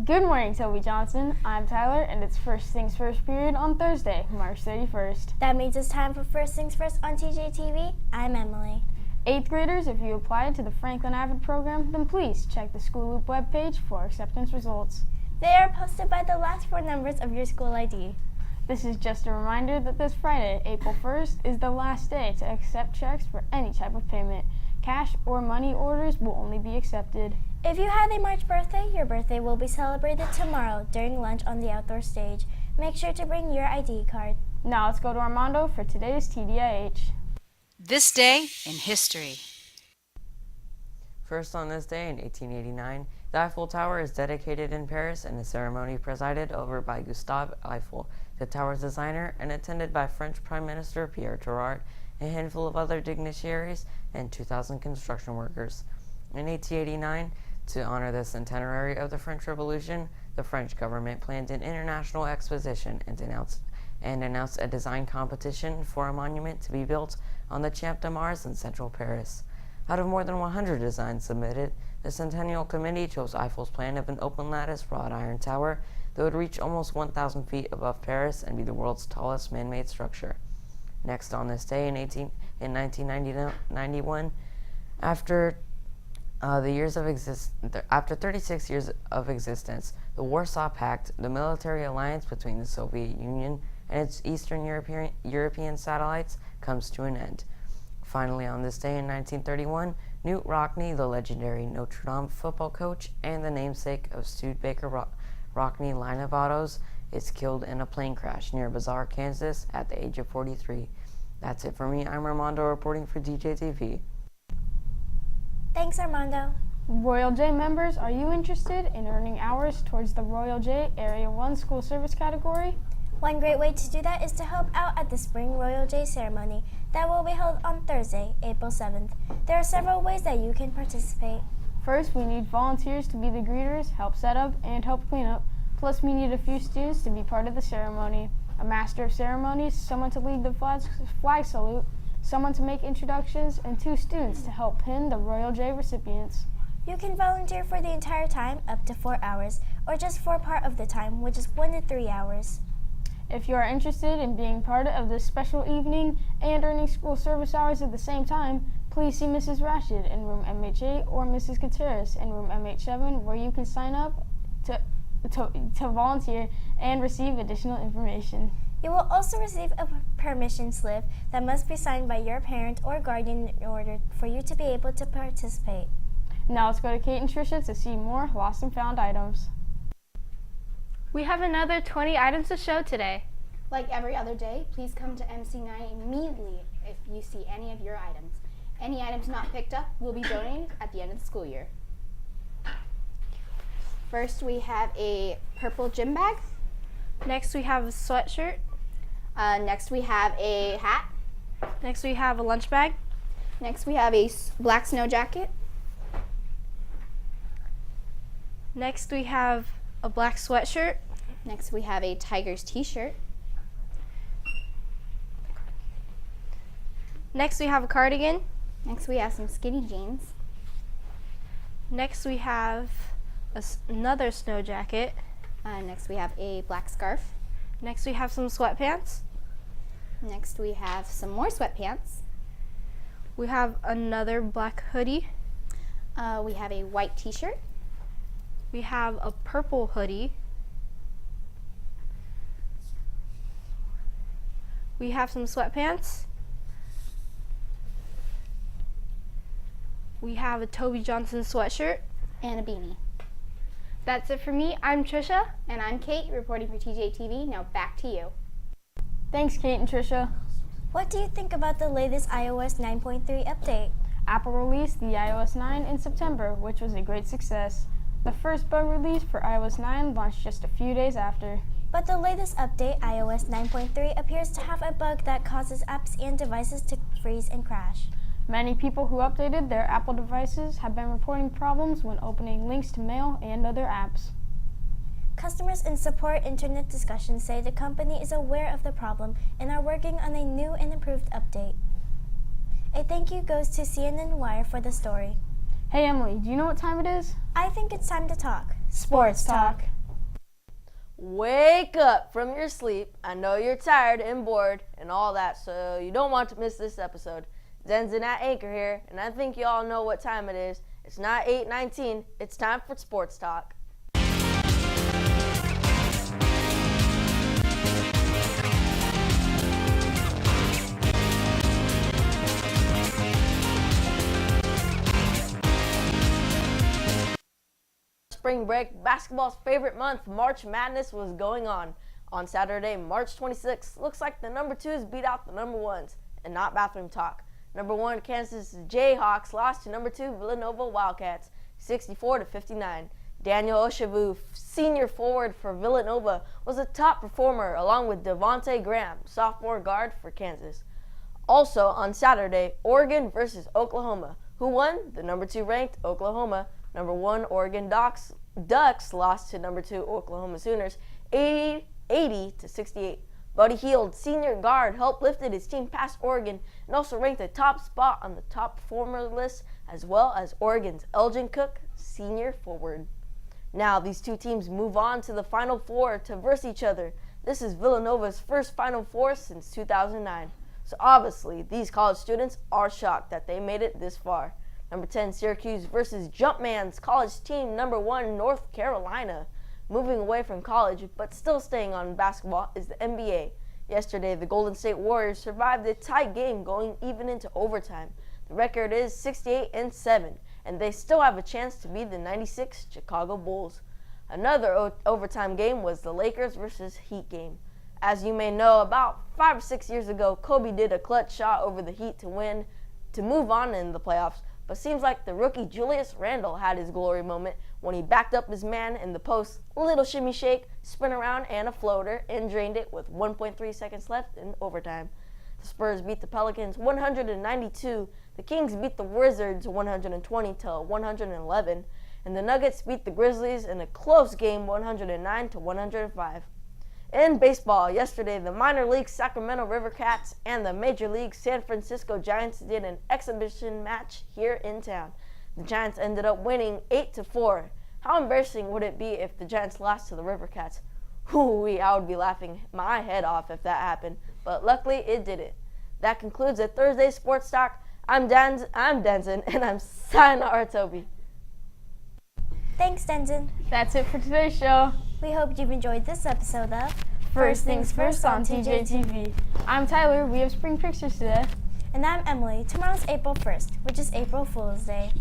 Good morning, Toby Johnson. I'm Tyler, and it's First Things First period on Thursday, March 31st. That means it's time for First Things First on TJTV. I'm Emily. 8th graders, if you applied to the Franklin Avid program, then please check the School Loop webpage for acceptance results. They are posted by the last four numbers of your school ID. This is just a reminder that this Friday, April 1st, is the last day to accept checks for any type of payment. Cash or money orders will only be accepted. If you had a March birthday, your birthday will be celebrated tomorrow during lunch on the outdoor stage. Make sure to bring your ID card. Now let's go to Armando for today's TDIH. This day in history. First on this day in 1889, the Eiffel Tower is dedicated in Paris in a ceremony presided over by Gustave Eiffel, the tower's designer, and attended by French Prime Minister Pierre Tirard, a handful of other dignitaries, and 2,000 construction workers. In 1889, to honor the centenary of the French Revolution, the French government planned an international exposition and announced a design competition for a monument to be built on the Champ de Mars in central Paris. Out of more than 100 designs submitted, the Centennial Committee chose Eiffel's plan of an open lattice wrought iron tower that would reach almost 1,000 feet above Paris and be the world's tallest man-made structure. Next on this day in 1991, after 36 years of existence, the Warsaw Pact, the military alliance between the Soviet Union and its Eastern European satellites, comes to an end. Finally, on this day in 1931, Knute Rockne, the legendary Notre Dame football coach and the namesake of Studebaker Rockne line of autos, is killed in a plane crash near Bazaar, Kansas at the age of 43. That's it for me. I'm Armando reporting for TJTV. Thanks, Armando. Royal J members, are you interested in earning hours towards the Royal J Area 1 school service category? One great way to do that is to help out at the Spring Royal J ceremony that will be held on Thursday, April 7th. There are several ways that you can participate. First, we need volunteers to be the greeters, help set up, and help clean up. Plus, we need a few students to be part of the ceremony. A master of ceremonies, someone to lead the flag salute, someone to make introductions, and 2 students to help pin the Royal J recipients. You can volunteer for the entire time, up to 4 hours, or just for part of the time, which is 1 to 3 hours. If you are interested in being part of this special evening and earning school service hours at the same time, please see Mrs. Rashid in room MH8 or Mrs. Gutierrez in room MH7, where you can sign up to volunteer and receive additional information. You will also receive a permission slip that must be signed by your parent or guardian in order for you to be able to participate. Now let's go to Kate and Tricia to see more lost and found items. We have another 20 items to show today. Like every other day, please come to MC9 immediately if you see any of your items. Any items not picked up will be donated at the end of the school year. First, we have a purple gym bag. Next, we have a sweatshirt. Next, we have a hat. Next, we have a lunch bag. Next, we have a black snow jacket. Next, we have a black sweatshirt. Next, we have a Tigers t-shirt. Next, we have a cardigan. Next, we have some skinny jeans. Next, we have another snow jacket. Next, we have a black scarf. Next, we have some sweatpants. Next, we have some more sweatpants. We have another black hoodie. We have a white t-shirt. We have a purple hoodie. We have some sweatpants. We have a Toby Johnson sweatshirt. And a beanie. That's it for me. I'm Trisha. And I'm Kate, reporting for TJTV. Now back to you. Thanks, Kate and Tricia. What do you think about the latest iOS 9.3 update? Apple released the iOS 9 in September, which was a great success. The first bug release for iOS 9 launched just a few days after. But the latest update, iOS 9.3, appears to have a bug that causes apps and devices to freeze and crash. Many people who updated their Apple devices have been reporting problems when opening links to mail and other apps. Customers and support internet discussions say the company is aware of the problem and are working on a new and improved update. A thank you goes to CNN Wire for the story. Hey Emily, do you know what time it is? I think it's time to talk. Sports Talk. Wake up from your sleep. I know you're tired and bored and all that, so you don't want to miss this episode. Denzin at Anchor here, and I think you all know what time it is. It's not 8:19. It's time for Sports Talk. Spring break, basketball's favorite month, March Madness, was going on. On Saturday, March 26th, looks like the number 2s beat out the number 1s, and not bathroom talk. Number 1 Kansas Jayhawks lost to number 2 Villanova Wildcats, 64-59. Daniel Oshavu, senior forward for Villanova, was a top performer along with Devontae Graham, sophomore guard for Kansas. Also on Saturday, Oregon versus Oklahoma. Who won? The number 2 ranked Oklahoma. Number 1 Oregon Ducks lost to number 2 Oklahoma Sooners, 80-68. Buddy Hield, senior guard, helped lifted his team past Oregon and also ranked a top spot on the top performer list, as well as Oregon's Elgin Cook, senior forward. Now these two teams move on to the Final Four to verse each other. This is Villanova's first Final Four since 2009. So obviously, these college students are shocked that they made it this far. Number 10 Syracuse versus Jumpman's college team, number 1 North Carolina. Moving away from college, but still staying on basketball, is the NBA. Yesterday, the Golden State Warriors survived a tight game going even into overtime. The record is 68-7, and they still have a chance to beat the '96 Chicago Bulls. Another overtime game was the Lakers versus Heat game. As you may know, about 5 or 6 years ago, Kobe did a clutch shot over the Heat to move on in the playoffs. But seems like the rookie Julius Randle had his glory moment when he backed up his man in the post, little shimmy shake, spin around, and a floater, and drained it with 1.3 seconds left in overtime. The Spurs beat the Pelicans 192, the Kings beat the Wizards 120-111, and the Nuggets beat the Grizzlies in a close game 109-105. In baseball, yesterday, the minor league Sacramento River Cats and the Major League San Francisco Giants did an exhibition match here in town. The Giants ended up winning 8-4. How embarrassing would it be if the Giants lost to the River Cats? Ooh, I would be laughing my head off if that happened, but luckily it didn't. That concludes a Thursday Sports Talk. I'm Denzin, and I'm sayonara Toby. Thanks, Denzin. That's it for today's show. We hope you've enjoyed this episode of First Things First on TJTV. I'm Tyler. We have spring pictures today. And I'm Emily. Tomorrow's April 1st, which is April Fool's Day.